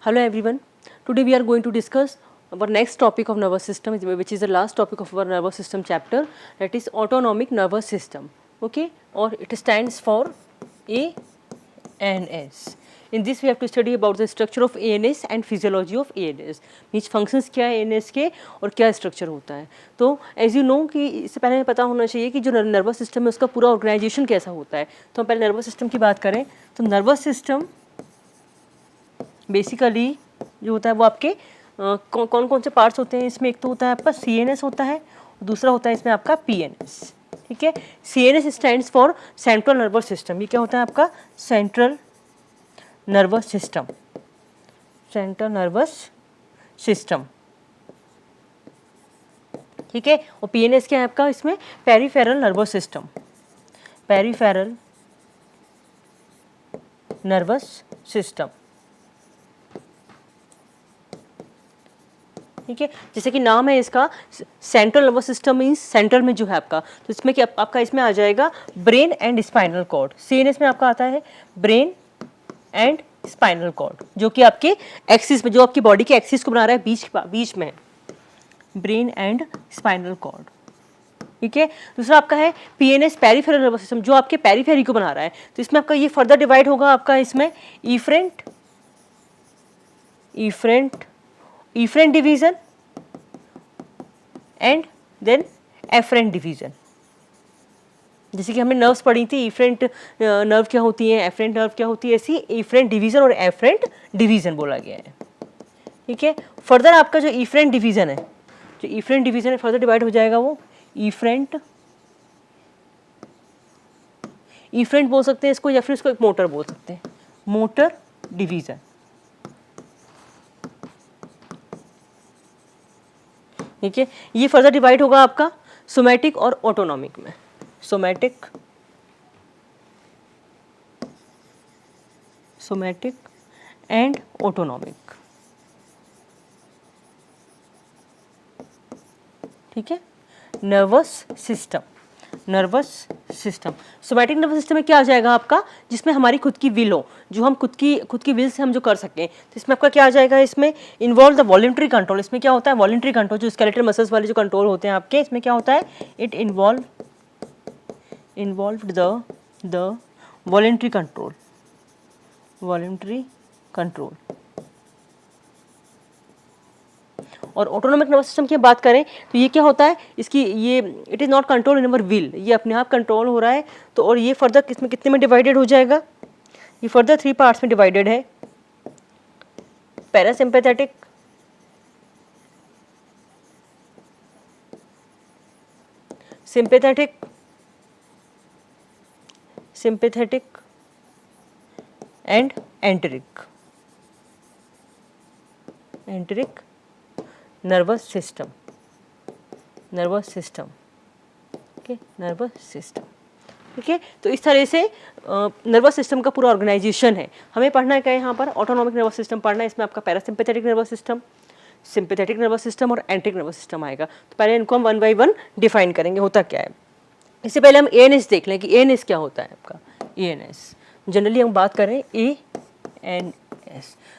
Hello everyone. Today we are going to discuss our next topic of nervous system, which is the last topic of our nervous system chapter, that is autonomic nervous system. Okay, or it stands for ANS. In this we have to study about the structure of ANS and physiology of ANS. Means functions क्या है ANS के और क्या structure होता है. तो as you know कि इससे पहले हमें पता होना चाहिए कि जो नर्वस सिस्टम है उसका पूरा ऑर्गेनाइजेशन कैसा होता है. तो हम पहले नर्वस सिस्टम की बात करें तो नर्वस सिस्टम बेसिकली जो होता है वो आपके कौन कौन से पार्ट्स होते हैं इसमें. एक तो होता है आपका CNS होता है, दूसरा होता है इसमें आपका PNS. ठीक है, CNS stands for central nervous system. ये क्या होता है आपका central nervous system, central nervous system. ठीक है, और PNS क्या है आपका इसमें peripheral nervous system, peripheral nervous system. ठीक है, जैसे कि नाम है इसका central nervous system means centre में जो है आपका, तो इसमें क्या आपका इसमें आ जाएगा brain and spinal cord. CNS में आपका आता है ब्रेन एंड स्पाइनल कॉर्ड, जो कि आपके एक्सिस में, जो आपकी बॉडी के एक्सिस को बना रहा है, बीच में ब्रेन एंड स्पाइनल कॉर्ड. ठीक है, दूसरा आपका है PNS पेरिफेरल नर्वस सिस्टम, जो आपके पेरीफेरी को बना रहा है. तो इसमें आपका ये फर्दर डिवाइड होगा आपका इसमें afferent division and then efferent division. जैसे कि हमने नर्व्स पढ़ी थी, इफरेंट नर्व क्या होती है, एफरेंट नर्व क्या होती है, ऐसी इफरेंट डिवीजन और एफरेंट डिवीजन बोला गया है. ठीक है, फर्दर आपका जो इफरेंट डिवीजन है, फर्दर डिवाइड हो जाएगा वो इफरेंट बोल सकते हैं इसको, या फिर इसको एक मोटर बोल सकते हैं, मोटर डिवीजन. ठीक है, ये फर्दर डिवाइड होगा आपका सोमैटिक और ऑटोनॉमिक में, सोमैटिक एंड ऑटोनॉमिक. ठीक है, nervous system somatic nervous system में क्या आ जाएगा आपका, जिसमें हमारी खुद की विल हो, जो हम खुद की विल से हम जो कर सकें. तो इसमें आपका क्या आ जाएगा, इसमें इन्वॉल्व द वॉलंटरी कंट्रोल. इसमें क्या होता है वॉलंटरी कंट्रोल, जो स्केलेटल मसल्स वाले जो कंट्रोल होते हैं आपके, इसमें क्या होता है it involved the voluntary control. और ऑटोनॉमिक नर्वस सिस्टम की बात करें तो ये क्या होता है, इसकी ये it is not control in our will, ये अपने आप कंट्रोल हो रहा है. तो और ये फर्दर किसमें कितने में डिवाइडेड हो जाएगा, ये फर्दर 3 पार्ट्स में डिवाइडेड है. Parasympathetic, sympathetic and enteric nervous system. Okay, nervous system. ठीक है, तो इस तरह से नर्वस सिस्टम का पूरा ऑर्गेनाइजेशन है. हमें पढ़ना है क्या यहाँ पर, ऑटोनॉमिक नर्वस सिस्टम पढ़ना है. इसमें आपका parasympathetic nervous system, sympathetic nervous system और एंटेरिक नर्वस सिस्टम आएगा. तो पहले इनको हम 1 बाय 1 डिफाइन करेंगे होता क्या है. इससे पहले हम ANS देख लें कि ANS क्या होता है आपका. ANS जनरली हम बात करें ANS,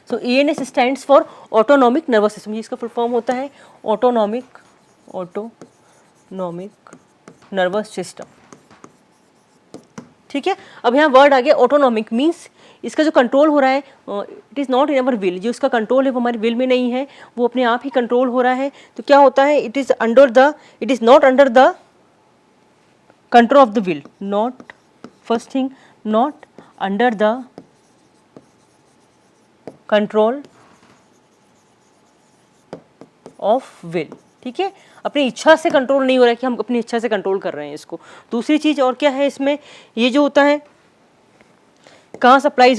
so ANS stands for autonomic nervous system. इसका फुल फॉर्म होता है ऑटोनॉमिक नर्वस सिस्टम. ठीक है, अब यहाँ वर्ड आ गया ऑटोनॉमिक, मीन्स इसका जो कंट्रोल हो रहा है it is not in our will. जो इसका कंट्रोल है वो हमारी विल में नहीं है, वो अपने आप ही कंट्रोल हो रहा है. तो क्या होता है, it is not under the control of the will, not under the control of will. ठीक है, अपनी इच्छा से कंट्रोल नहीं हो रहा है कि हम अपनी इच्छा से कंट्रोल कर रहे हैं इसको. दूसरी चीज़ और क्या है इसमें, ये जो होता है कहाँ सप्लाई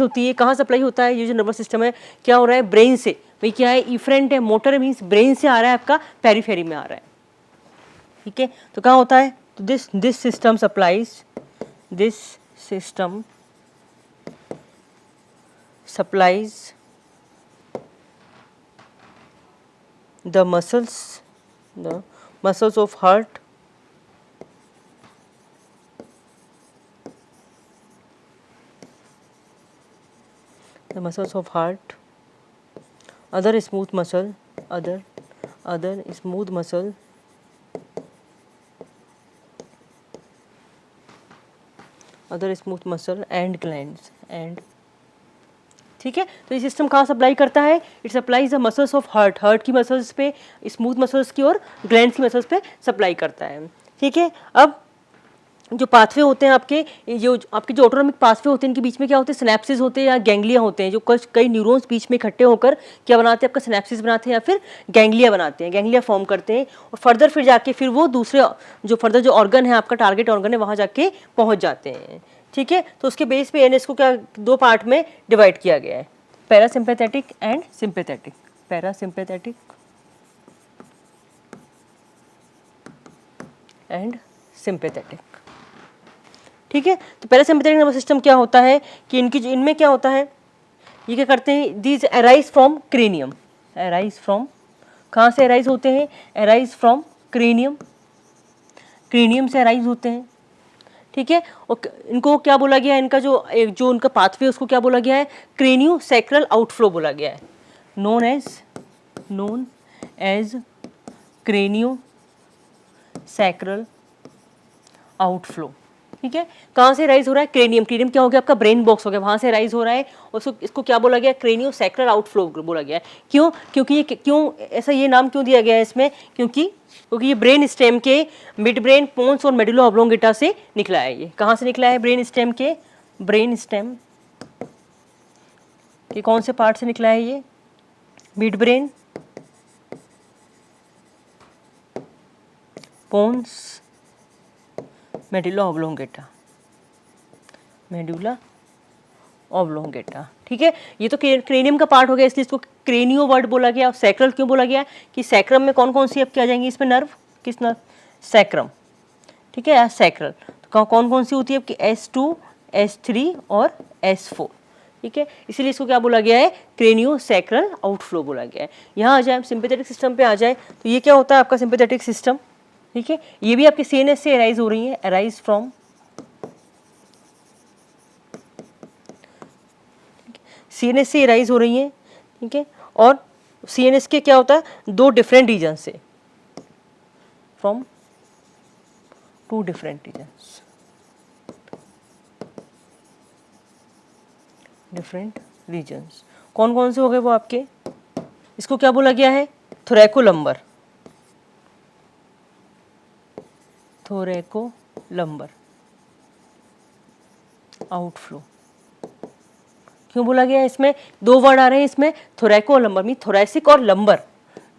होता है, ये जो नर्वस सिस्टम है क्या हो रहा है ब्रेन से. भाई क्या है, इफरेंट है, मोटर मीन्स ब्रेन से आ रहा है, आपका पेरीफेरी में आ रहा है. ठीक है, तो कहाँ होता है, तो this system supplies the muscles of heart, other smooth muscle, other smooth muscle, other smooth muscle and glands and, ठीक है। तो ये सिस्टम कहाँ सप्लाई करता है? It supplies the muscles of heart, heart की मसल्स पे, स्मूथ मसल्स की और ग्लैंड्स की मसल्स पे सप्लाई करता है, ठीक है। अब जो पाथवे होते हैं आपके, जो आपके जो ऑटोनॉमिक पाथवे होते हैं, इनके बीच में क्या होते हैं? सिनेप्सिस होते हैं या गैंग्लिया होते हैं, जो कई न्यूरॉन्स बीच में इकट्ठे होकर क्या बनाते हैं? आपका सिनेप्सिस बनाते हैं या फिर गैंग्लिया बनाते हैं, गैंग्लिया फॉर्म करते हैं, और फर्दर फिर जाके फिर वो दूसरे जो फर्दर जो ऑर्गन है आपका, टारगेट ऑर्गन है, वहाँ जाके पहुँच जाते हैं, ठीक है। तो उसके बेस पे एएनएस को क्या दो पार्ट में डिवाइड किया गया है, parasympathetic and sympathetic, parasympathetic and sympathetic, ठीक है। तो पैरासिम्पैथेटिक नर्वस सिस्टम क्या होता है कि इनमें क्या होता है, ये क्या करते हैं? These arise from cranium, arise from, कहाँ से अराइज होते हैं? अराइज फ्रॉम क्रेनियम, क्रेनियम से अराइज होते हैं, ठीक है। और इनको क्या बोला गया है? इनका जो उनका पाथवे उसको क्या बोला गया है? क्रेनियो सैक्रल आउटफ्लो बोला गया है, known as cranio sacral outflow, ठीक है। कहाँ से राइज हो रहा है? क्रेनियम, क्रेनियम क्या हो गया? आपका ब्रेन बॉक्स हो गया, वहाँ से राइज हो रहा है, और इसको क्या बोला गया? क्रेनियो सैक्रल आउटफ्लो बोला गया है। क्यों? क्योंकि ये क्यों ऐसा ये नाम क्यों दिया गया है इसमें? क्योंकि ये ब्रेन स्टेम के मिड ब्रेन, पोन्स और मेडुला ऑब्लोंगेटा से निकला है। ये कहाँ से निकला है? ब्रेन स्टेम के, ब्रेन स्टेम के कौन से पार्ट से निकला है? ये mid brain, pons, medulla oblongata, medulla oblongata, ठीक है। ये तो क्रेनियम का पार्ट हो गया, इसलिए इसको क्रेनियो वर्ड बोला गया। सैक्रल क्यों बोला गया? कि सैक्रम में कौन कौन सी अब क्या जाएंगी इसमें नर्व? किस नर्व? सैक्रम, ठीक है, सैक्रल। तो कौन कौन सी होती है आपकी? S2, S3 और S4, ठीक है। इसीलिए इसको क्या बोला गया है? क्रेनियो सैक्रल आउटफ्लो बोला गया है। यहाँ आ जाए सिंपैथेटिक सिस्टम पे आ जाए, तो ये क्या होता है आपका सिंपैथेटिक सिस्टम, ठीक है। ये भी आपके CNS से अराइज हो रही है, अराइज फ्रॉम CNS से अराइज हो रही है, ठीक है। और CNS के क्या होता है? दो डिफरेंट रीजन से, from two different regions, different regions. कौन कौन से हो गए वो आपके? इसको क्या बोला गया है? थोरैकोलंबर, थोरैकोलंबर आउटफ्लो। क्यों बोला गया? इसमें दो वर्ड आ रहे हैं इसमें, थोरैको और लंबर, मीन थोरैसिक और लंबर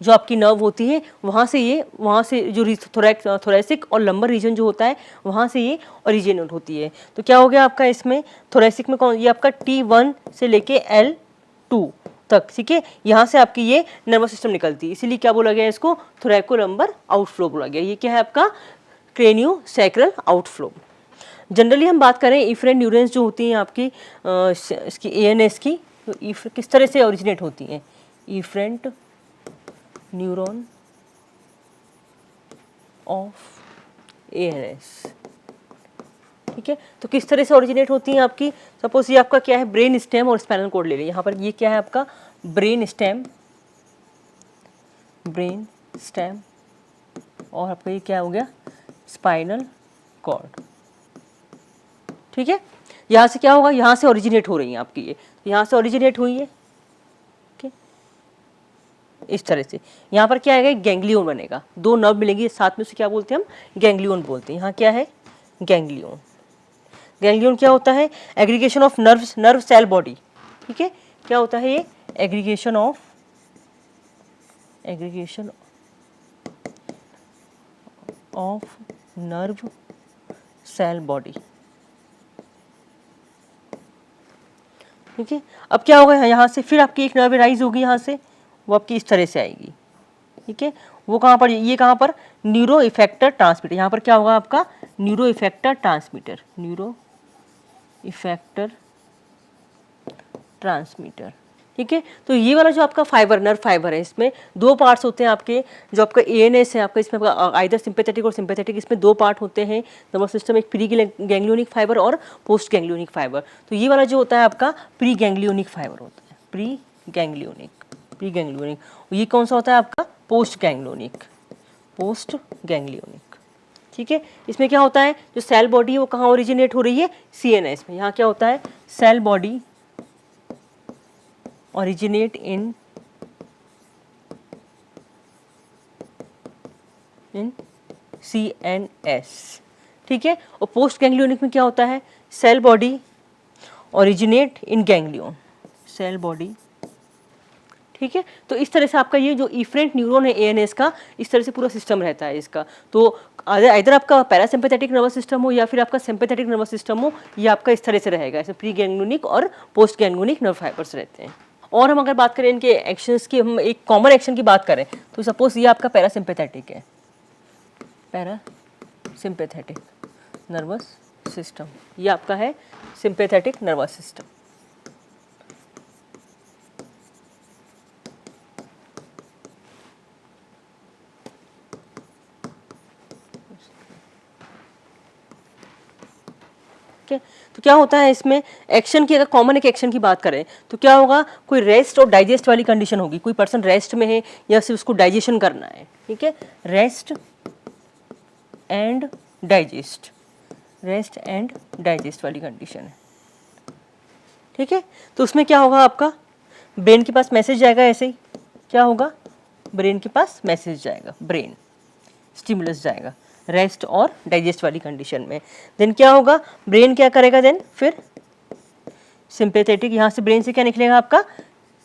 जो आपकी नर्व होती है, वहाँ से जो थोरैसिक और लंबर रीजन जो होता है, वहाँ से ये ओरिजिनेट होती है। तो क्या हो गया आपका इसमें? थोरैसिक में कौन? ये आपका T1 से लेके L2 तक, ठीक है। यहाँ से आपकी ये नर्वस सिस्टम निकलती है, इसीलिए क्या बोला गया इसको? थोरैको लंबर आउटफ्लो बोला गया। ये क्या है आपका? Cranio sacral outflow. जनरली हम बात करें इफरेंट न्यूरॉन्स जो होती हैं आपकी इसकी ANS की, तो किस तरह से ओरिजिनेट होती हैं? इफरेंट न्यूरॉन ऑफ ANS, ठीक है। तो किस तरह से ओरिजिनेट होती हैं आपकी? सपोज ये आपका क्या है? ब्रेन स्टेम और स्पाइनल कॉर्ड ले लें। यहाँ पर ये क्या है आपका? ब्रेन स्टेम, ब्रेन स्टेम, और आपका ये क्या हो गया? स्पाइनल कॉर्ड, ठीक है। यहाँ से क्या होगा? यहाँ से ओरिजिनेट हो रही है आपकी, ये यहाँ से ओरिजिनेट हुई है, ठीक है, इस तरह से। यहाँ पर क्या आएगा? गैंग्लियन बनेगा, दो नर्व मिलेंगे साथ में, उसे क्या बोलते हैं हम? गैंग्लियन बोलते हैं। यहाँ क्या है? गैंग्लियन। गैंग्लियन क्या होता है? Aggregation of nerve cell body, ठीक है। क्या होता है ये? Aggregation of nerve cell body, ठीक है। अब क्या होगा? यहाँ से फिर आपकी एक नर्व राइज होगी, यहाँ से वो आपकी इस तरह से आएगी, ठीक है। वो कहाँ पर? ये कहाँ पर? Neuro effector transmitter. यहाँ पर क्या होगा आपका? Neuro effector transmitter, neuro effector transmitter, ठीक है। तो ये वाला जो आपका फाइबर, नर्व फाइबर है, इसमें दो पार्ट्स होते हैं आपके। जो आपका ANS है आपका, इसमें आइदर सिंपैथेटिक और सिंपैथेटिक, इसमें दो पार्ट होते हैं नर्वस सिस्टम, एक प्री गैंग्लियोनिक फाइबर और पोस्ट गैंग्लियोनिक फाइबर। तो ये वाला जो होता है आपका प्री गैंग्लियोनिक फाइबर होता है, प्री गैंग्लियोनिक, प्री गैंग्लियोनिक। ये कौन सा होता है आपका? Post ganglionic, post ganglionic. ठीक है, इसमें क्या होता है, जो सेल बॉडी है वो कहाँ ओरिजिनेट हो रही है? CNS में। यहाँ क्या होता है, cell body originate in CNS। ठीक है, और पोस्ट गैंग्लियोनिक में क्या होता है, cell body originate in ganglion, cell body. ठीक है, तो इस तरह से आपका ये जो इफरेंट न्यूरॉन है ANS का, इस तरह से पूरा सिस्टम रहता है इसका। तो इधर आपका पैरासिम्पैथेटिक नर्वस सिस्टम हो या फिर आपका सिंपैथेटिक नर्वस सिस्टम हो, ये आपका इस तरह से रहेगा। ऐसे प्री गैंग्लियोनिक और पोस्ट गैंग्लियोनिक नर्व फाइबर्स रहते हैं। और हम अगर बात करें इनके एक्शंस की, हम एक कॉमन एक्शन की बात करें तो सपोज ये आपका पैरासिम्पैथेटिक है, पैरासिम्पैथेटिक नर्वस सिस्टम, ये आपका है सिंपैथेटिक नर्वस सिस्टम। तो क्या होता है इसमें एक्शन की, अगर कॉमन एक एक्शन की बात करें तो क्या होगा, कोई रेस्ट और डाइजेस्ट वाली कंडीशन होगी। कोई पर्सन रेस्ट में है या सिर्फ उसको डाइजेशन करना है। ठीक है, rest and digest, rest and digest वाली कंडीशन है। ठीक है, तो उसमें क्या होगा, आपका ब्रेन के पास मैसेज जाएगा। ऐसे ही क्या होगा, ब्रेन के पास मैसेज जाएगा, ब्रेन स्टिमुलस जाएगा रेस्ट और डाइजेस्ट वाली कंडीशन में। देन क्या होगा, ब्रेन क्या करेगा, देन फिर सिंपैथेटिक, यहाँ से ब्रेन से क्या निकलेगा आपका,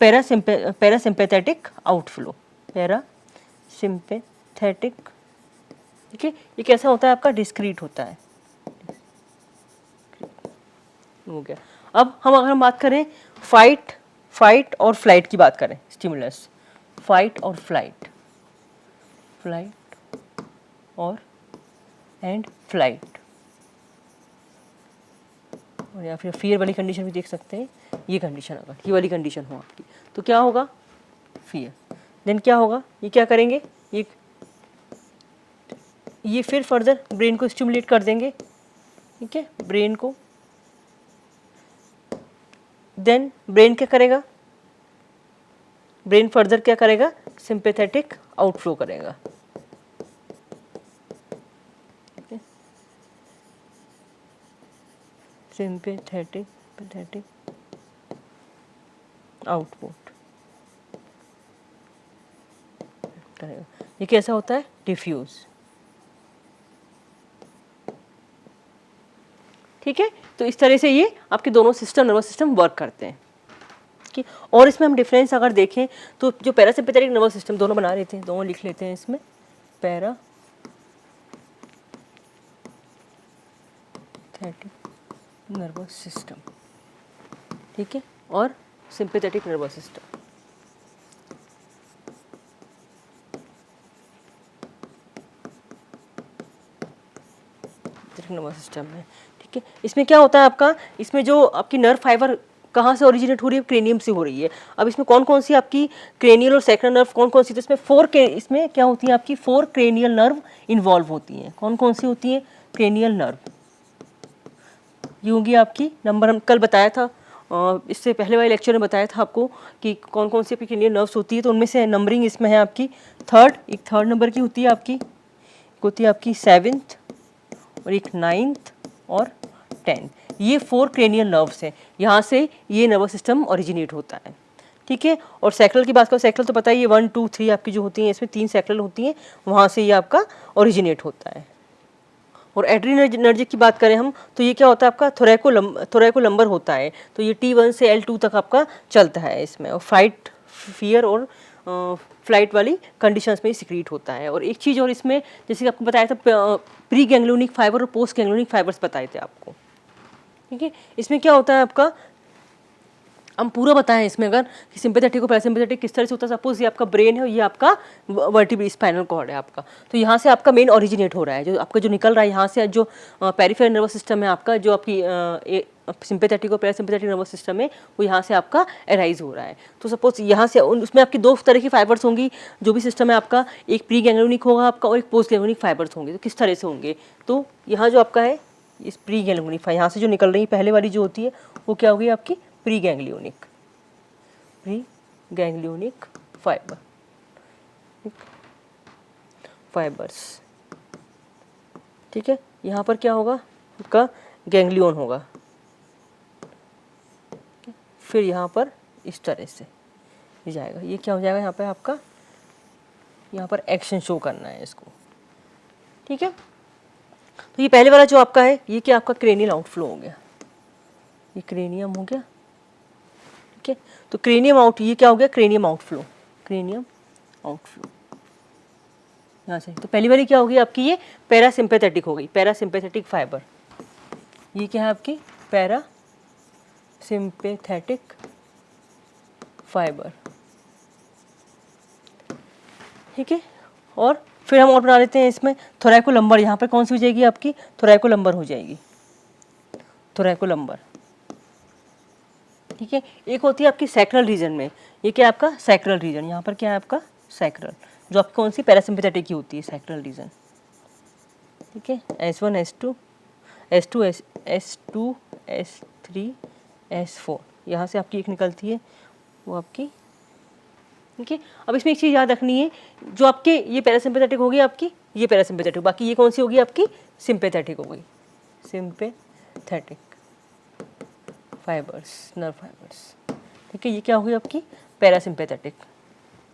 पैरासिम्पैथेटिक आउटफ्लो, पैरासिम्पैथेटिक। ठीक है, ये कैसा होता है आपका, डिस्क्रीट होता है, हो गया। अब हम अगर हम बात करें फाइट और फ्लाइट की बात करें, स्टिमुलस फाइट और फ्लाइट, फ्लाइट और एंड फ्लाइट, और या फिर फियर वाली कंडीशन भी देख सकते हैं। ये कंडीशन, अगर ये वाली कंडीशन हो आपकी तो क्या होगा, फियर। देन क्या होगा, ये क्या करेंगे, ये फिर फर्दर ब्रेन को स्टिमुलेट कर देंगे। ठीक है, ब्रेन को, देन ब्रेन क्या करेगा, ब्रेन फर्दर क्या करेगा, सिंपैथेटिक आउटफ्लो करेगा। सिंपैथेटिक आउटपुट करेगा। ये कैसा होता है, डिफ्यूज। ठीक है, तो इस तरह से ये आपके दोनों सिस्टम, नर्वस सिस्टम वर्क करते हैं। ठीक, और इसमें हम डिफरेंस अगर देखें तो जो पैरासिम्पैथेटिक नर्वस सिस्टम, दोनों बना लेते हैं, दोनों लिख लेते हैं इसमें, पैरासिम्पैथेटिक नर्वस सिस्टम। ठीक है, और sympathetic nervous system. Nervous system में। ठीक है, इसमें क्या होता है आपका, इसमें जो आपकी नर्व फाइबर कहाँ से ओरिजिनेट हो रही है, क्रेनियम से हो रही है। अब इसमें कौन कौन सी आपकी क्रेनियल और सैक्रल नर्व कौन कौन सी, तो इसमें क्या होती है आपकी 4 क्रेनियल नर्व इन्वॉल्व होती हैं। कौन कौन सी होती है, क्रेनियल नर्व, ये होगी आपकी नंबर, हम कल बताया था, इससे पहले वाले लेक्चर में बताया था आपको कि कौन कौन सी आपकी क्रेनियल नर्व्स होती है। तो उनमें से नंबरिंग इसमें है आपकी एक थर्ड नंबर की होती है आपकी, होती है आपकी 7th, और एक 9th और 10th। ये 4 क्रेनियल नर्व्स हैं, यहाँ से ये नर्वस सिस्टम ओरिजिनेट होता है। ठीक है, और सैक्रल की बात करो, सैक्रल तो पता है, ये 1 2 3 आपकी जो होती हैं, इसमें 3 सैक्रल होती हैं, वहाँ से ये आपका ओरिजिनेट होता है। और एड्रीनर्जिक की बात करें हम तो ये क्या होता है आपका, थोरैकोलम्बर होता है। तो ये T1 से L2 तक आपका चलता है इसमें, और फाइट, फियर और फ्लाइट वाली कंडीशंस में सिक्रीट होता है। और एक चीज़ और इसमें, जैसे कि आपको बताया था, प्री गैंग्लियोनिक फाइबर और पोस्ट गैंग्लियोनिक फाइबर्स बताए थे आपको। ठीक है, इसमें क्या होता है आपका, हम पूरा बताएं इसमें अगर कि सिंपैथेटिक और पैरासिम्पैथेटिक किस तरह से होता है। सपोज ये आपका ब्रेन है और ये आपका वर्टिब्रल स्पाइनल कॉर्ड है आपका, तो यहाँ से आपका मेन ओरिजिनेट हो रहा है, जो आपका जो निकल रहा है यहाँ से, जो पेरिफेरल नर्वस सिस्टम है आपका, जो आपकी सिंपैथेटिक और पैरासिम्पैथेटिक नर्वस सिस्टम है, वो यहाँ से आपका एराइज हो रहा है। तो सपोज यहाँ से उसमें आपकी 2 तरह की फाइबर्स होंगी, जो भी सिस्टम है आपका, एक प्री गैंग्लियोनिक होगा आपका और एक पोस्ट गैंग्लियोनिक फाइबर्स होंगे। तो किस तरह से होंगे, तो यहाँ जो आपका है इस प्री गैंग्लियोनिक, यहाँ से जो निकल रही है पहले वाली जो होती है वो क्या होगी आपकी pre ganglionic, pre ganglionic fibre, fibres, ठीक है। यहाँ पर क्या होगा आपका गैंग्लियन होगा, फिर यहाँ पर इस तरह से ये जाएगा, ये क्या हो जाएगा यहाँ पे आपका, यहाँ पर एक्शन शो करना है इसको, ठीक है। तो ये पहले वाला जो आपका है ये क्या आपका क्रेनियल आउटफ्लो हो गया, ये क्रेनियम हो गया, ठीक है। तो क्रेनियम आउट, ये क्या हो गया क्रेनियम आउटफ्लो, क्रेनियम आउटफ्लो यहाँ से। तो पहली वाली क्या होगी आपकी, ये पैरासिम्पैथेटिक हो गई, पैरासिम्पैथेटिक फाइबर, ये क्या है आपकी पैरासिम्पैथेटिक फाइबर, ठीक है। और फिर हम और बना लेते हैं इसमें थोरैकोलम्बर, यहाँ पर कौन सी हो जाएगी आपकी थोरैकोलम्बर हो जाएगी, थोरैकोलम्बर, ठीक है। एक होती है आपकी सैक्रल रीजन में, ये क्या है आपका सैक्रल रीजन, यहाँ पर क्या है आपका सैक्रल, जो आपकी कौन सी पैरासिम्पैथेटिक की होती है सैक्रल रीजन, ठीक है। S1 S2 S2 S2 S3 S4 यहाँ से आपकी एक निकलती है वो आपकी, ठीक है। अब इसमें एक चीज़ याद रखनी है, जो आपके ये पैरासिम्पैथेटिक होगी आपकी, ये पैरासिम्पैथेटिक, बाकी ये कौन सी होगी आपकी सिम्पैथेटिक हो गई, सिम्पैथेटिक फाइबर्स, नर्व फाइबर्स, ठीक है। ये क्या होगी आपकी पैरासिम्पैथेटिक,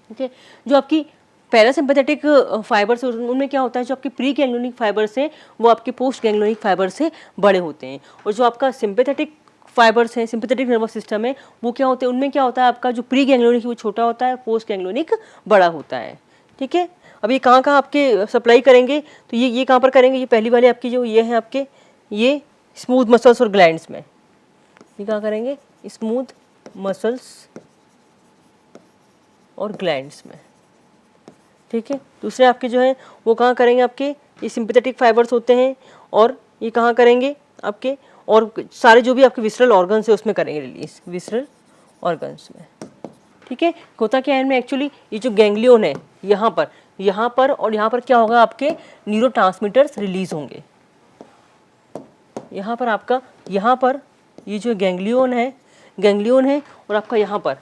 ठीक है। जो आपकी पैरासिम्पैथेटिक फाइबर्स उनमें क्या होता है, जो आपके प्री गैंग्लियोनिक फाइबर्स हैं वो आपके पोस्ट गैंग्लियोनिक फाइबर से बड़े होते हैं, और जो आपका सिम्पैथेटिक फाइबर्स हैं, सिम्पैथेटिक नर्वस सिस्टम है, वो क्या होते हैं, उनमें क्या होता है आपका जो प्री गैंग्लियोनिक वो छोटा होता है, पोस्ट गैंग्लियोनिक बड़ा होता है, ठीक है। अब ये कहाँ कहाँ आपके सप्लाई करेंगे, तो ये कहाँ पर करेंगे, ये पहली वाली आपकी जो ये है आपके ये स्मूथ मसल्स और ग्लैंड्स में, ये कहाँ करेंगे स्मूथ मसल्स और ग्लैंड्स में, ठीक है। दूसरे आपके जो है वो कहाँ करेंगे, आपके ये सिंपैथेटिक फाइबर्स होते हैं, और ये कहाँ करेंगे आपके, और सारे जो भी आपके विसरल ऑर्गन्स है उसमें करेंगे रिलीज, विसरल ऑर्गन्स में, ठीक है। होता क्या है इनमें एक्चुअली, ये जो गैंग्लियन है यहाँ पर और यहाँ पर क्या होगा आपके न्यूरोट्रांसमीटर्स रिलीज होंगे, यहाँ पर आपका, यहाँ पर ये जो गैंग्लियन है और आपका यहाँ पर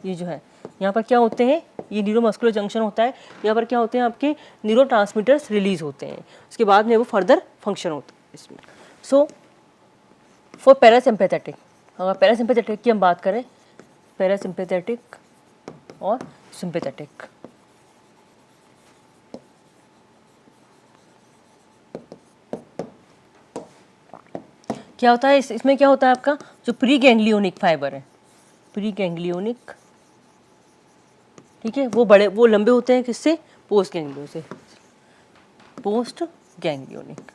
ये जो है, यहाँ पर क्या होते हैं, ये न्यूरोमस्कुलर जंक्शन होता है, यहाँ पर क्या होते हैं आपके न्यूरोट्रांसमीटर्स रिलीज होते हैं, उसके बाद में वो फर्दर फंक्शन होता है इसमें। सो फॉर पैरासिम्पैथेटिक, अगर पैरासिम्पैथेटिक की हम बात करें, पैरासिम्पैथेटिक और सिम्पैथेटिक, क्या होता है इसमें क्या होता है आपका जो प्री गैंग्लियोनिक फाइबर है, प्री गैंग्लियोनिक, ठीक है, वो लंबे होते हैं किससे, पोस्ट गैंग्लियो से, पोस्ट गैंग्लियोनिक,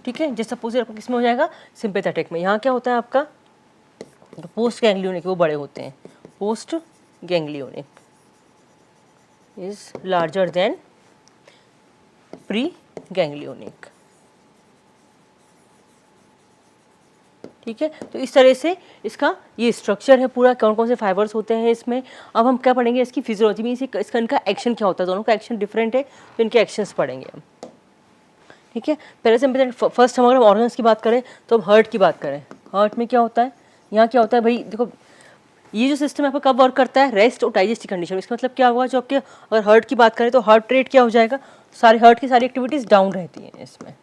ठीक है। जैसे सपोज आपका किसमें हो जाएगा सिंपैथेटिक में, यहाँ क्या होता है आपका तो पोस्ट गैंग्लियोनिक वो बड़े होते हैं, post ganglionic is larger than pre ganglionic, ठीक है। तो इस तरह से इसका ये स्ट्रक्चर है पूरा, कौन कौन से फाइबर्स होते हैं इसमें। अब हम क्या पढ़ेंगे इसकी फिजियोलॉजी में, इसका इनका एक्शन क्या होता है, दोनों का एक्शन डिफरेंट है, तो इनके एक्शंस पढ़ेंगे हम, ठीक है। पैरासिम्पैथेटिक फर्स्ट हम अगर ऑर्गन्स की बात करें तो हम हार्ट की बात करें, हार्ट में क्या होता है, यहाँ क्या होता है भाई देखो, ये जो सिस्टम आपका कब वर्क करता है, रेस्ट और डाइजेस्ट की कंडीशन में। इसका मतलब क्या हुआ, जो आपके अगर हार्ट की बात करें तो हार्ट रेट क्या हो जाएगा, सारी हार्ट की सारी एक्टिविटीज़ डाउन रहती हैं इसमें,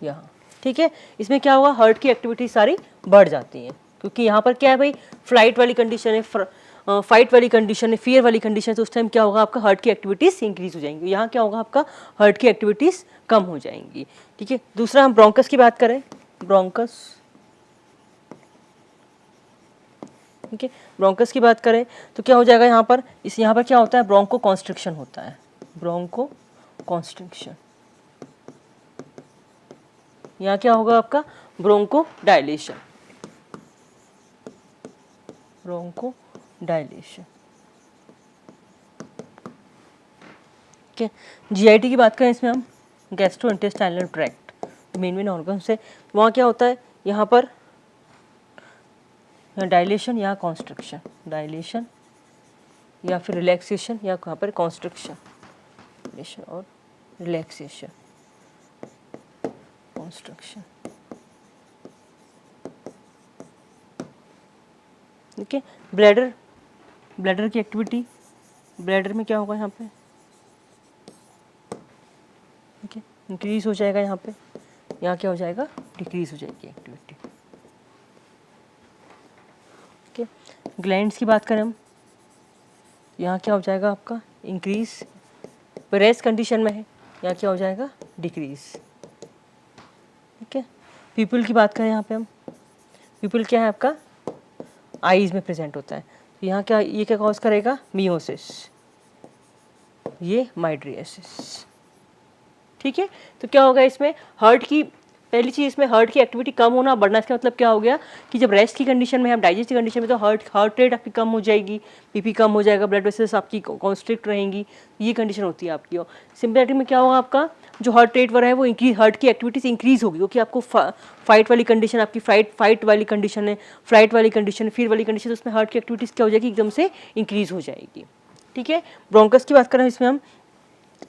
यहाँ, ठीक है। इसमें क्या होगा, हार्ट की एक्टिविटी सारी बढ़ जाती हैं, क्योंकि यहाँ पर क्या है भाई फ्लाइट वाली कंडीशन है, फाइट वाली कंडीशन है, फियर वाली कंडीशन है, तो उस टाइम क्या होगा आपका हार्ट की एक्टिविटीज़ इंक्रीज हो जाएंगी, यहाँ क्या होगा आपका हार्ट की एक्टिविटीज़ कम हो जाएंगी, ठीक है। दूसरा हम ब्रोंकस की बात करें, ब्रोंकस, ठीक है, ब्रोंकस की बात करें तो क्या हो जाएगा यहाँ पर, यहाँ पर क्या होता है ब्रोंको कॉन्स्ट्रिक्शन होता है, ब्रोंको कॉन्स्ट्रिक्शन, यहाँ क्या होगा आपका ब्रोंको डायलेशन, ब्रोंको डायलेशन, ठीक है। जीआईटी की बात करें इसमें हम, gastro intestinal tract main organ से, वहाँ क्या होता है, यहाँ पर डायलेशन या कॉन्स्ट्रिक्शन, डायलेशन या फिर रिलैक्सेशन, या कहाँ पर कॉन्स्ट्रिक्शन, डायलेशन और रिलैक्सेशन, कॉन्स्ट्रिक्शन, ठीक है। ब्लैडर, ब्लैडर की एक्टिविटी, ब्लैडर में क्या होगा यहाँ पे, ठीक है, इंक्रीज हो जाएगा यहाँ पे, यहाँ क्या हो जाएगा, डिक्रीज हो जाएगी एक्टिविटी। ठीक है। ग्लैंड्स की बात करें हम, यहाँ क्या हो जाएगा आपका, इंक्रीज, रेस्ट कंडीशन में है, यहाँ क्या हो जाएगा, डिक्रीज। ठीक है। पीपल की बात करें यहाँ पे हम, पीपल क्या है आपका, आईज में प्रेजेंट होता है, तो यहाँ क्या, ये क्या कॉज करेगा, मियोसिस, ये माइड्रियासिस। ठीक है। तो क्या होगा इसमें, हार्ट की, पहली चीज इसमें हार्ट की एक्टिविटी कम होना बढ़ना, इसका मतलब क्या हो गया कि जब रेस्ट की कंडीशन में, हम डाइजेस्ट की कंडीशन में, तो हार्ट रेट आपकी कम हो जाएगी, बीपी कम हो जाएगा, ब्लड वेसल्स आपकी कॉन्स्ट्रिक्ट रहेंगी, ये कंडीशन होती है आपकी। और सिंपैथेटिक में क्या होगा आपका, जो हार्ट रेट वगैरह है वो इंक्रीज, हार्ट की एक्टिविटीज इंक्रीज होगी, क्योंकि आपको फाइट वाली कंडीशन, आपकी फाइट वाली कंडीशन है, फ्लाइट वाली कंडीशन, फिर वाली कंडीशन, तो उसमें हार्ट की एक्टिविटीज क्या हो जाएगी, एकदम से इंक्रीज हो जाएगी। ठीक है। ब्रोंकस की बात करें इसमें हम,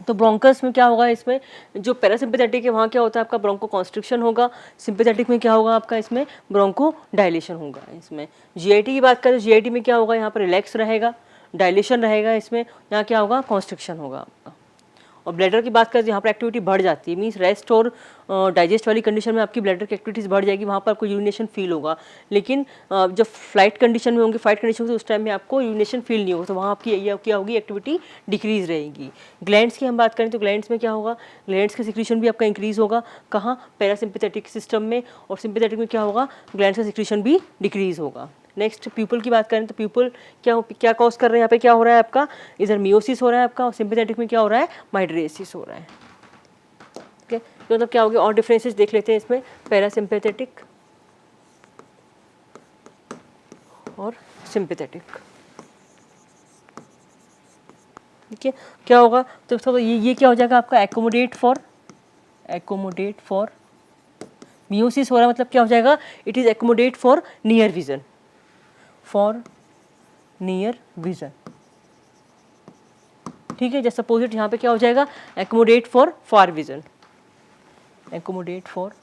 तो ब्रोंकस में क्या होगा, इसमें जो पैरासिम्पैथेटिक है वहाँ क्या होता है आपका, ब्रोंको कॉन्स्ट्रिक्शन होगा, सिंपैथेटिक में क्या होगा आपका, इसमें ब्रोंको डायलेशन होगा। इसमें जीआईटी की बात करें, जीआईटी में क्या होगा, यहाँ पर रिलैक्स रहेगा, डायलेशन रहेगा, इसमें यहाँ क्या होगा, कॉन्स्ट्रिक्शन होगा आपका। और ब्लैडर की बात करें तो यहाँ पर एक्टिविटी बढ़ जाती है, मीन्स रेस्ट और डाइजेस्ट वाली कंडीशन में आपकी ब्लैडर की एक्टिविटीज़ बढ़ जाएगी, वहाँ पर आपको यूरिनेशन फील होगा। लेकिन जब फ्लाइट कंडीशन में होंगे, फाइट कंडीशन में, तो उस टाइम में आपको यूरिनेशन फील नहीं होगा, तो वहाँ आपकी ये क्या होगी, एक्टिविटी डिक्रीज रहेगी। ग्लैंड्स की हम बात करें तो ग्लैंड्स में क्या होगा, ग्लैंड्स का सिक्रीशन भी आपका इंक्रीज होगा, कहाँ, पैरासिम्पैथेटिक सिस्टम में, और सिंपैथेटिक में क्या होगा, ग्लैंड्स का सिक्रीशन भी डिक्रीज होगा। नेक्स्ट प्यूपल की बात करें तो प्यूपल क्या कॉज कर रहे हैं, यहाँ पे क्या हो रहा है आपका, इधर मियोसिस हो रहा है आपका, और सिंपैथेटिक में क्या हो रहा है, माइड्रियासिस हो रहा है। ठीक है। तो मतलब क्या हो गया, और डिफरेंसेस देख लेते हैं इसमें, पैरासिम्पैथेटिक और सिंपैथेटिक। ठीक है। क्या होगा, तो ये क्या हो जाएगा आपका, एकोमोडेट फॉर मियोसिस हो रहा है, मतलब क्या हो जाएगा, it is accommodate for near vision, ठीक है। जैसे अपोजिट यहाँ पे क्या हो जाएगा, accommodate for far vision, accommodate for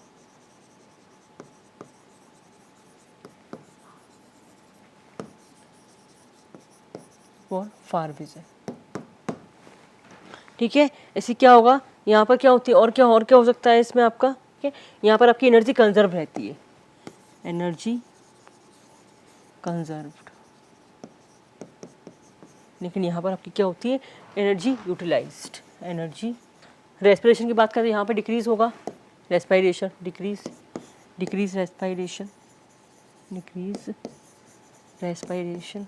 far vision. ठीक है। ऐसे क्या होगा, यहाँ पर क्या होती है, और क्या हो सकता है इसमें आपका, ठीक है, यहाँ पर आपकी एनर्जी कंजर्व रहती है, एनर्जी कंजर्व्ड, लेकिन यहाँ पर आपकी क्या होती है, एनर्जी यूटिलाइज्ड, एनर्जी। रेस्पिरेशन की बात करें, यहाँ पर डिक्रीज होगा, रेस्पिरेशन डिक्रीज रेस्पिरेशन,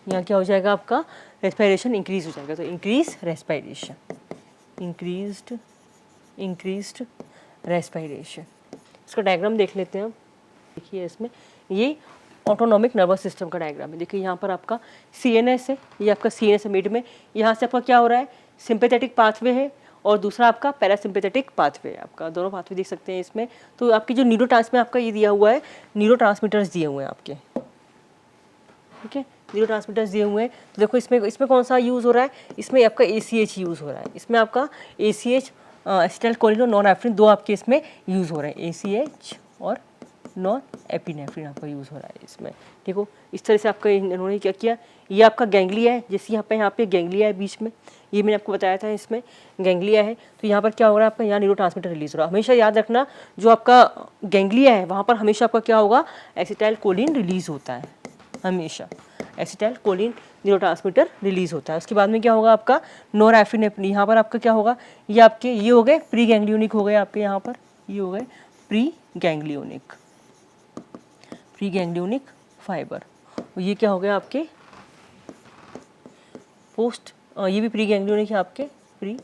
यहाँ क्या हो जाएगा आपका, रेस्पिरेशन इंक्रीज हो जाएगा, तो इंक्रीज रेस्पिरेशन, इंक्रीज्ड रेस्पिरेशन। इसका डायग्राम देख लेते हैं हम। देखिए इसमें ये ऑटोनॉमिक नर्वस सिस्टम का डायग्राम है। देखिए यहाँ पर आपका सीएनएस है, ये आपका सीएनएस है मिड में, यहाँ से आपका क्या हो रहा है, सिंपैथेटिक पाथवे है, और दूसरा आपका पैरासिम्पैथेटिक पाथवे है, आपका दोनों पाथवे देख सकते हैं इसमें। तो आपकी जो न्यूरोट्रांसमीटर आपका ये दिया हुआ है, न्यूरोट्रांसमीटर्स दिए हुए हैं आपके, ठीक है, न्यूरोट्रांसमीटर्स दिए हुए हैं। तो देखो इसमें कौन सा यूज़ हो रहा है, इसमें आपका ACH यूज़ हो रहा है, इसमें आपका ACH एसिटाइलकोलिन और नॉन एपिनेफ्रिन दो आपके इसमें यूज़ हो रहे हैं, ACH और नॉन एपिनेफ्रिन आपका यूज़ हो रहा है इसमें। देखो इस तरह से आपका इन्होंने क्या किया, ये आपका गैंग्लिया है, जैसे यहाँ पे गैंग्लिया है बीच में, ये मैंने आपको बताया था, इसमें गैंग्लिया है। तो यहाँ पर क्या हो रहा है आपका, यहाँ न्यूरोट्रांसमीटर रिलीज हो रहा है। हमेशा याद रखना, जो आपका गैंग्लिया है वहाँ पर हमेशा आपका क्या होगा, एसिटाइलकोलिन रिलीज होता है, हमेशा एसिटाइलकोलिन न्यूरोट्रांसमीटर रिलीज होता है। उसके बाद में क्या होगा आपका, नॉरएपिनेफ्रिन, यहाँ पर आपका क्या होगा, ये आपके ये हो गए प्री गैंग्लियोनिक हो गए आपके, यहाँ पर ये हो गए प्री गैंग्लियोनिक फाइबर। और ये क्या हो गया आपके पोस्ट, ये भी प्री गैंग्लियोनिक है आपके, प्री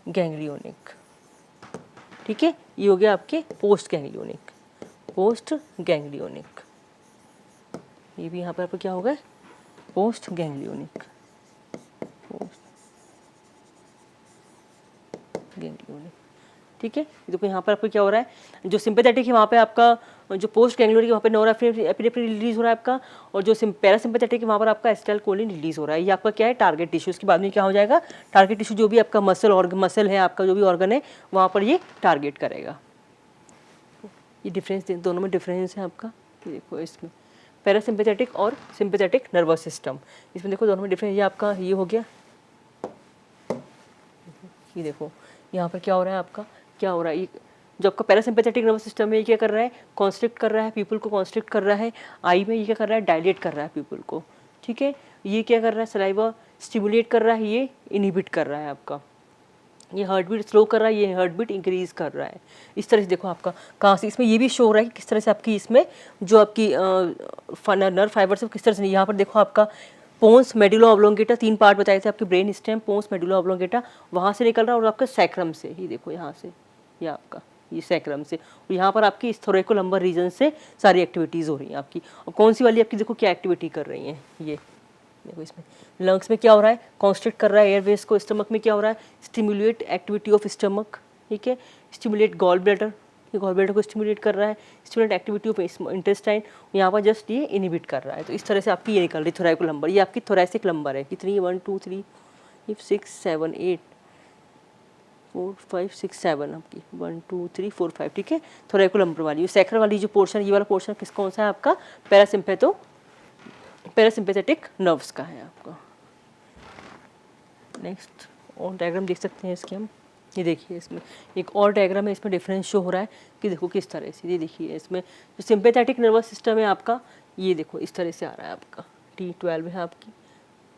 गैंग्लियोनिक, ठीक है। ये हो गया आपके पोस्ट गैंग्लियोनिक, ये भी यहाँ पर आपको क्या होगा, पोस्ट गैंग्लियोनिक, ठीक है। देखो यहाँ पर आपको क्या हो रहा है, जो सिंपैथेटिक है वहाँ पे आपका, जो पोस्ट गैंग्लियोनिक वहाँ पे नॉरएपिनेफ्रिन रिलीज हो रहा है आपका, और जो पैरासिम्पैथेटिक है वहाँ पर आपका एसिटाइलकोलिन रिलीज हो रहा है। ये आपका क्या है, टारगेट टिश्यू। उसके बाद में क्या हो जाएगा, टारगेट टिश्यू जो भी आपका मसल है आपका, जो भी ऑर्गन है वहाँ पर ये टारगेट करेगा। ये डिफरेंस, दोनों में डिफरेंस है आपका। ये देखो इसमें पैरासिम्पेथेटिक और सिंपैथेटिक नर्वस सिस्टम, इसमें देखो दोनों में डिफरेंस। ये आपका ये हो गया, ये देखो यहाँ पर क्या हो रहा है आपका, क्या हो रहा है, ये जो आपका पैरासिम्पेथेटिक नर्वस सिस्टम है ये क्या कर रहा है, कॉन्स्ट्रिक्ट कर रहा है पीपल को, कॉन्स्ट्रिक्ट कर रहा है आई में, ये क्या कर रहा है, डायलेट कर रहा है पीपल को, ठीक है। ये क्या कर रहा है, सलाइवा स्टिमुलेट कर रहा है, ये इनहिबिट कर रहा है आपका, ये हार्ट बीट स्लो कर रहा है, ये हार्ट बीट इंक्रीज कर रहा है। इस तरह से देखो आपका कहाँ से इसमें ये भी शो हो रहा है कि किस तरह से आपकी इसमें जो आपकी नर्व फाइबर से किस तरह से, यहाँ पर देखो आपका पोन्स मेडुला ऑब्लोंगेटा, 3 पार्ट बताए थे आपके brain stem, pons medulla oblongata वहाँ से निकल रहा है और आपका सैक्रम से, ये देखो यहाँ से, ये आपका ये सैक्रम से, और यहाँ पर आपकी इस थोरेकोलम्बर रीजन से सारी एक्टिविटीज़ हो रही हैं आपकी। और कौन सी वाली आपकी देखो क्या एक्टिविटी कर रही हैं, ये देखो इसमें लंग्स में क्या हो रहा है, कॉन्स्ट्रिक्ट कर रहा है एयरवेज को, स्टमक में क्या हो रहा है, स्टिमुलेट एक्टिविटी ऑफ स्टमक, ठीक है, स्टिमुलेट गॉल ब्लैडर, ये गॉल ब्लैडर को स्टिमुलेट कर रहा है, स्टिमुलेट एक्टिविटी ऑफ इंटेस्टाइन, यहाँ पर जस्ट ये इनहिबिट कर रहा है। तो इस तरह से आपकी ये निकल रही थोरैकोलम्बर, ये आपकी थोरैसिक लंबर है, कितनी 1 2 3 6 7 8 4 5 6 7 आपकी 1 2 3 4 5, ठीक है, थोरैकोलम्बर वाली। सैक्रल वाली जो पोर्शन, ये वाला पोर्शन किस कौन सा है आपका, पैरासिम्पेथेटिक नर्व्स का है आपका। नेक्स्ट और डायग्राम देख सकते हैं इसके हम, ये देखिए इसमें एक और डायग्राम है, इसमें डिफरेंस शो हो रहा है कि देखो किस तरह से, ये देखिए इसमें जो सिंपैथेटिक नर्वस सिस्टम है आपका, ये देखो इस तरह से आ रहा है आपका, T12 है आपकी,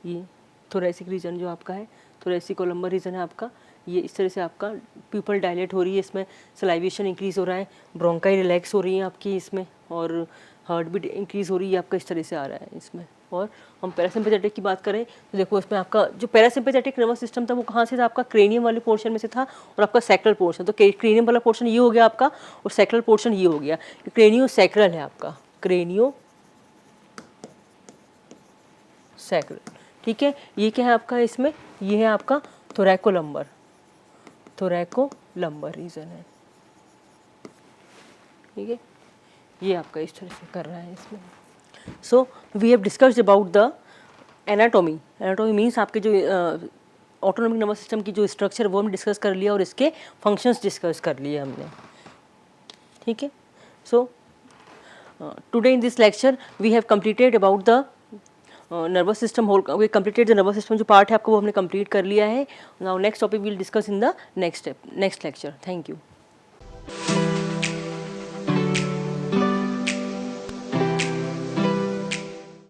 ये थोरैसिक रीजन जो आपका है, थोरैसिकोलम्बर रीजन है आपका, ये इस तरह से आपका प्यूपल डायलेट हो रही है, इसमें सलाइवेशन इंक्रीज हो रहा है, ब्रोंकाई रिलैक्स हो रही है आपकी इसमें, और हार्ट बीट इंक्रीज हो रही है आपका, इस तरह से आ रहा है इसमें। और हम पैरासिम्पेथेटिक की बात करें तो देखो इसमें आपका जो पैरासिम्पेथेटिक नर्वस सिस्टम था वो कहाँ से था, आपका क्रेनियम वाले पोर्शन में से था, और आपका सैक्रल पोर्शन, तो क्रेनियम वाला पोर्शन ये हो गया आपका, और सैक्रल पोर्शन ये हो गया, क्रेनियो सैक्रल है आपका, क्रेनियो सैक्रल, ठीक है। ये क्या है आपका इसमें, ये है आपका थोरैकोलम्बर, थोरैकोलम्बर रीजन है, ठीक है, ये आपका इस तरह से कर रहा है इसमें। So we have discussed about the anatomy, anatomy means आपके जो ऑटोनॉमिक नर्वस सिस्टम की जो स्ट्रक्चर वो हमने डिस्कस कर लिया और इसके फंक्शंस डिस्कस कर लिए हमने, ठीक है। So today in this lecture we have completed about the nervous system whole, we completed the nervous system जो पार्ट है आपको वो हमने कंप्लीट कर लिया है। Now next topic will discuss in the next lecture. Thank you.